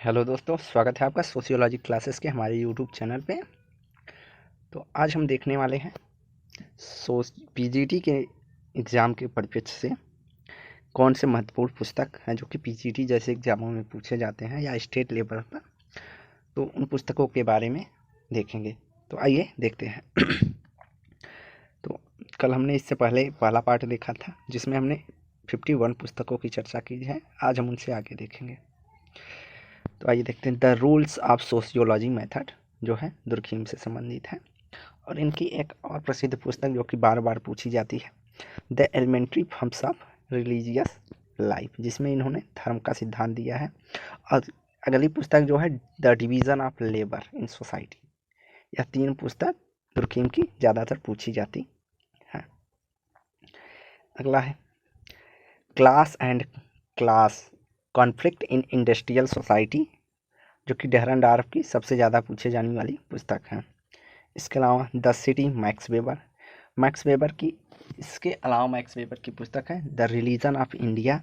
Hello दोस्तों, स्वागत है आपका सोशियोलॉजी क्लासेस के हमारे यूट्यूब चैनल पे। तो आज हम देखने वाले हैं पीजीटी के एग्ज़ाम के परिप्रेक्ष्य से कौन से महत्वपूर्ण पुस्तक हैं जो कि पीजीटी जैसे एग्ज़ामों में पूछे जाते हैं या स्टेट लेवल पर। तो उन पुस्तकों के बारे में देखेंगे। तो आइए देखते हैं। तो कल हमने इससे पहले पहला पार्ट देखा था जिसमें हमने 51 पुस्तकों की चर्चा की है। आज हम उनसे आगे देखेंगे। तो आइए देखते हैं। The rules of sociology method जो है दुर्खीम से संबंधित है, और इनकी एक और प्रसिद्ध पुस्तक जो कि बार बार पूछी जाती है, the elementary forms of religious life, जिसमें इन्होंने धर्म का सिद्धांत दिया है। और अगली पुस्तक जो है the division of labour in society. यह तीन पुस्तक दुर्खीम की ज़्यादातर पूछी जाती है। अगला है class and class conflict in industrial society, जो कि डेहरनडार्फ की सबसे ज़्यादा पूछे जाने वाली पुस्तक है। इसके अलावा द सिटी मैक्स वेबर की इसके अलावा मैक्स वेबर की पुस्तक है the religion of India,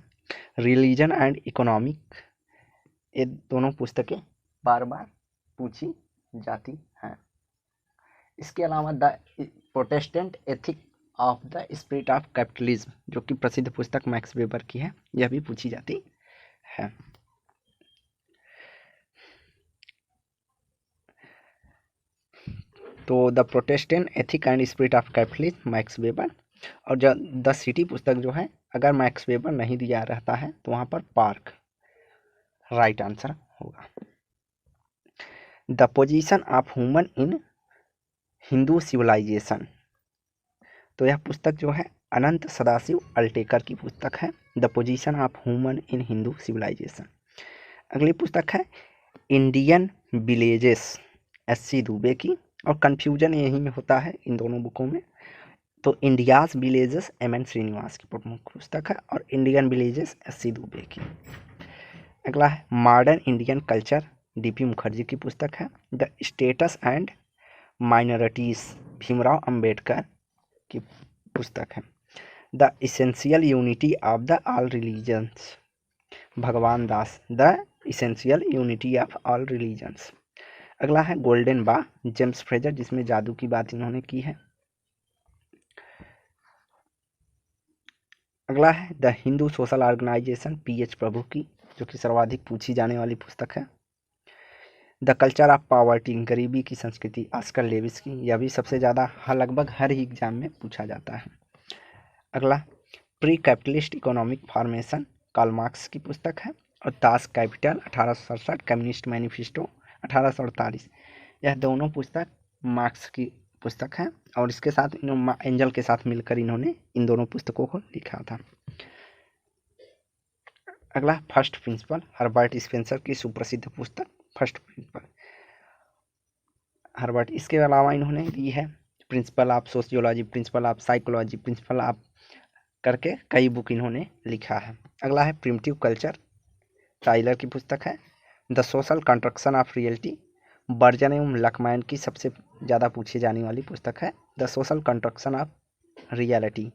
religion and economic. ये दोनों पुस्तकें बार बार पूछी जाती हैं। इसके अलावा the Protestant ethic of the spirit of capitalism, जो कि प्रसिद्ध पुस्तक मैक्स वेबर की है, यह भी पूछी जाती है। तो the Protestant ethic and spirit of capitalism max weber, और जो द सिटी पुस्तक जो है, अगर मैक्स वेबर नहीं दिया रहता है तो वहाँ पर पार्क राइट आंसर होगा। The position of human in Hindu civilization, तो यह पुस्तक जो है अनंत सदाशिव अल्टेकर की पुस्तक है, the position of human in Hindu civilization. अगली पुस्तक है इंडियन विलेजेस, SC दुबे की, और कन्फ्यूजन यही में होता है इन दोनों बुकों में। तो इंडियाज विलेजेस MN श्रीनिवास की प्रमुख पुस्तक है, और इंडियन विलेजेस SC दुबे की। अगला है modern Indian culture, DP Mukherjee की पुस्तक है, the status and minorities, Bhimrao Ambedkar की पुस्तक है, the essential unity of the all religions, Bhagwan Das, the essential unity of all religions. अगला है गोल्डन बा, जेम्स फ्रेजर, जिसमें जादू की बात इन्होंने की है। अगला है the Hindu social organization, PH Prabhu की, जो कि सर्वाधिक पूछी जाने वाली पुस्तक है। द कल्चर ऑफ पॉवर्टी, गरीबी की संस्कृति, ऑस्कर लेविस की, यह भी सबसे ज़्यादा लगभग हर ही एग्जाम में पूछा जाता है। अगला pre capitalist economic formation, Karl Marx की पुस्तक है, और दास कैपिटल 1867, कम्युनिस्ट मैनिफेस्टो 1848, यह दोनों पुस्तक मार्क्स की पुस्तक है, और इसके साथ एंजल के साथ मिलकर इन्होंने इन दोनों पुस्तकों को लिखा था। अगला फर्स्ट प्रिंसिपल, हर्बर्ट स्पेंसर की सुप्रसिद्ध पुस्तक फर्स्ट प्रिंसिपल, हर्बर्ट। इसके अलावा इन्होंने दी है principle of sociology, principle of psychology, principle of करके कई बुक इन्होंने लिखा है। अगला है प्रिमिटिव कल्चर, टाइलर की पुस्तक है, the social construction of reality, Berger एवं लकमैन की सबसे ज़्यादा पूछी जाने वाली पुस्तक है, the social construction of reality.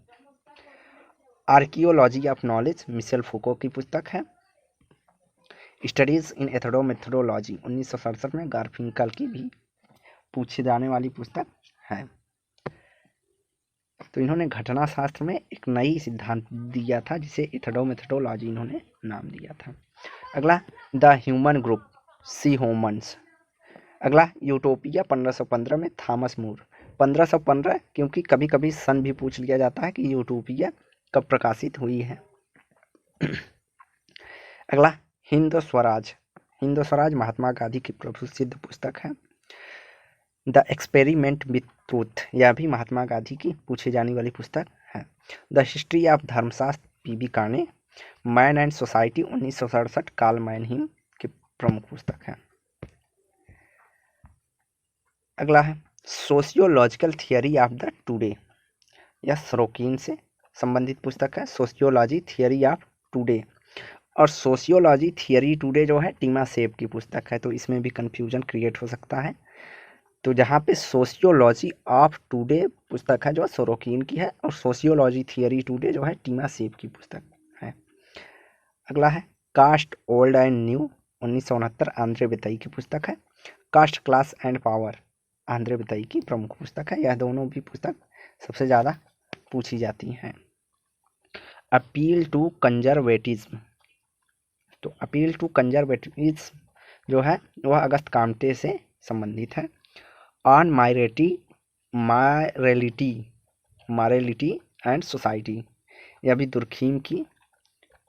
Archaeology of knowledge, Michel Foucault की पुस्तक है। स्टडीज इन एथोडोमेथोडोलॉजी 1967 में गारफिंकल की भी पूछी जाने वाली पुस्तक है। तो इन्होंने घटना शास्त्र में एक नई सिद्धांत दिया था जिसे एथोडोमेथोडोलॉजी इन्होंने नाम दिया था। अगला the human group, C Homans. अगला यूटोपिया 1515 में थॉमस मूर, 1515 क्योंकि कभी कभी सन भी पूछ लिया जाता है कि यूटोपिया कब प्रकाशित हुई है। अगला हिंद स्वराज महात्मा गांधी की प्रसिद्ध पुस्तक है। द एक्सपेरिमेंट विथ ट्रूथ, यह भी महात्मा गांधी की पूछी जाने वाली पुस्तक है। द हिस्ट्री ऑफ धर्मशास्त्र, PB काने, मैन एंड सोसाइटी 1967, कार्ल मैनहीम की प्रमुख पुस्तक है। अगला है sociological theory of the today, यह सरोकिन से संबंधित पुस्तक है, सोशियोलॉजी थियरी ऑफ टुडे। और सोशियोलॉजी थियरी टुडे जो है टीमा सेप की पुस्तक है, तो इसमें भी कन्फ्यूजन क्रिएट हो सकता है। तो जहाँ पे सोशियोलॉजी ऑफ टुडे पुस्तक है जो सोरोकिन की है, और सोशियोलॉजी थियरी टुडे जो है टीमा सेप की पुस्तक है। अगला है caste old and new 1969 Andre Beteille की पुस्तक है। Caste class and power Andre Beteille की प्रमुख पुस्तक है। यह दोनों भी पुस्तक सबसे ज़्यादा पूछी जाती हैं। अपील टू कंजर्वेटिज्म, तो अपील टू कंजर्वेटिज्म जो है वह अगस्त काम्टे से संबंधित है। ऑन मॉरेलिटी एंड सोसाइटी, यह भी दुर्खीम की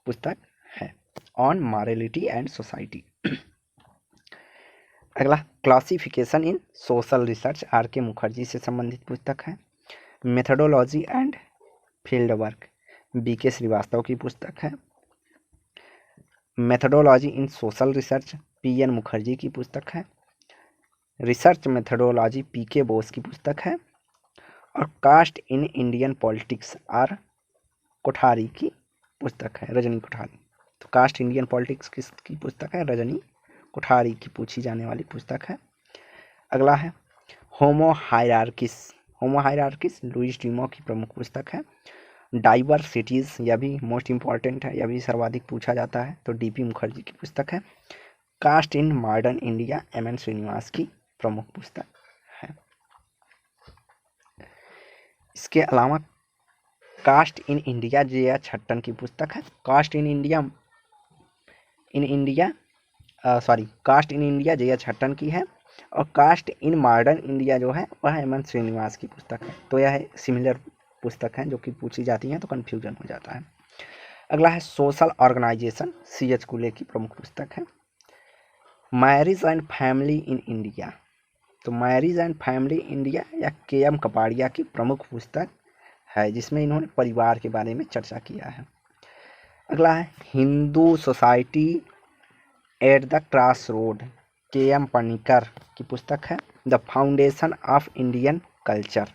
पुस्तक है। On morality and society. अगला classification in social research R K Mukherjee से संबंधित पुस्तक है। Methodology and field work B K Srivastava की पुस्तक है। Methodology in social research P N Mukherjee की पुस्तक है। रिसर्च मेथडोलॉजी पी के बोस की पुस्तक है। और caste in Indian politics R Kothari की पुस्तक है, रजनी कोठारी। तो कास्ट इंडियन पॉलिटिक्स किसकी पुस्तक है? रजनी कोठारी की पूछी जाने वाली पुस्तक है। अगला है होमो हायरार्किस लुईस ड्यूमो की प्रमुख पुस्तक है। डाइवर्सिटीज, यह भी मोस्ट इंपॉर्टेंट है, यह भी सर्वाधिक पूछा जाता है, तो डीपी मुखर्जी की पुस्तक है। Caste in modern India M N Srinivas की प्रमुख पुस्तक है। इसके अलावा कास्ट इन इंडिया जे छट्टन की पुस्तक है। कास्ट इन इंडिया जे छट्टन की है। और कास्ट इन मॉडर्न इंडिया जो है वह एम एन श्रीनिवास की पुस्तक है। तो यह सिमिलर पुस्तक है जो कि पूछी जाती हैं, तो कन्फ्यूजन हो जाता है। अगला है सोशल ऑर्गेनाइजेशन सी एच कुले की प्रमुख पुस्तक है। Marriage and family in India, तो मैरिज एंड फैमिली इंडिया या के एम कपाड़िया की प्रमुख पुस्तक है, जिसमें इन्होंने परिवार के बारे में चर्चा किया है। अगला है Hindu society at the cross road K M Panikkar की पुस्तक है। The foundation of Indian culture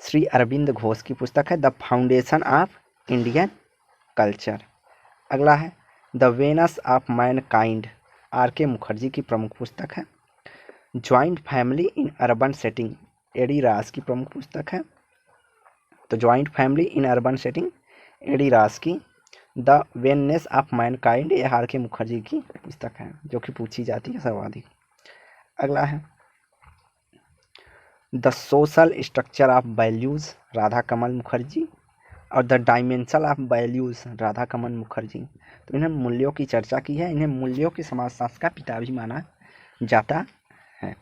Shri Aurobindo Ghosh की पुस्तक है। The foundation of Indian culture. अगला है the oneness of mankind R K Mukherjee की प्रमुख पुस्तक है। Joint family in urban setting A D Ross की प्रमुख पुस्तक है। तो joint family in urban setting A D Ross की। द वेननेस ऑफ मैनकाइंड ये आर के मुखर्जी की पुस्तक है, जो कि पूछी जाती है सर्वाधिक। अगला है the social structure of values Radha Kamal Mukherjee और the dimension of values Radha Kamal Mukherjee. तो इन्हें मूल्यों की चर्चा की है। इन्हें मूल्यों के समाजशास्त्र का पिता भी माना जाता है।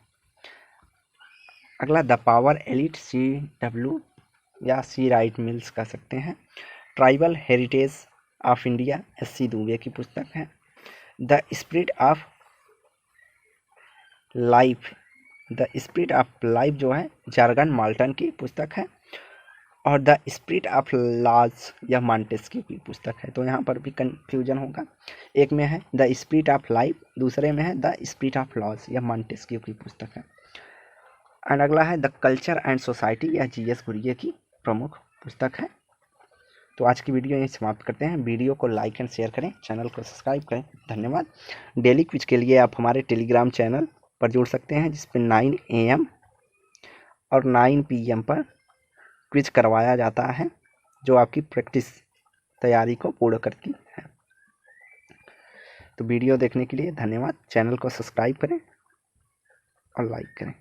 अगला the power elite C W या सी राइट मिल्स कह सकते हैं। Tribal heritage of India S C Dube की पुस्तक है। द स्पिरिट ऑफ लाइफ जो है जार्गन माल्टन की पुस्तक है। और द स्पिरिट ऑफ लॉज यह मॉन्टेस्क्यू की पुस्तक है। तो यहाँ पर भी कंफ्यूजन होगा, एक में है द स्पिरिट ऑफ लाइफ, दूसरे में है द स्पिरिट ऑफ लॉज, यह मॉन्टेस्क्यू की पुस्तक है। एंड अगला है द कल्चर एंड सोसाइटी, यह जी एस घुरिये की प्रमुख पुस्तक है। तो आज की वीडियो यहीं समाप्त करते हैं। वीडियो को लाइक एंड शेयर करें, चैनल को सब्सक्राइब करें। धन्यवाद। डेली क्विज के लिए आप हमारे टेलीग्राम चैनल पर जुड़ सकते हैं, जिस पर 9 AM और 9 PM पर क्विज करवाया जाता है, जो आपकी प्रैक्टिस तैयारी को पूर्ण करती है। तो वीडियो देखने के लिए धन्यवाद। चैनल को सब्सक्राइब करें और लाइक करें।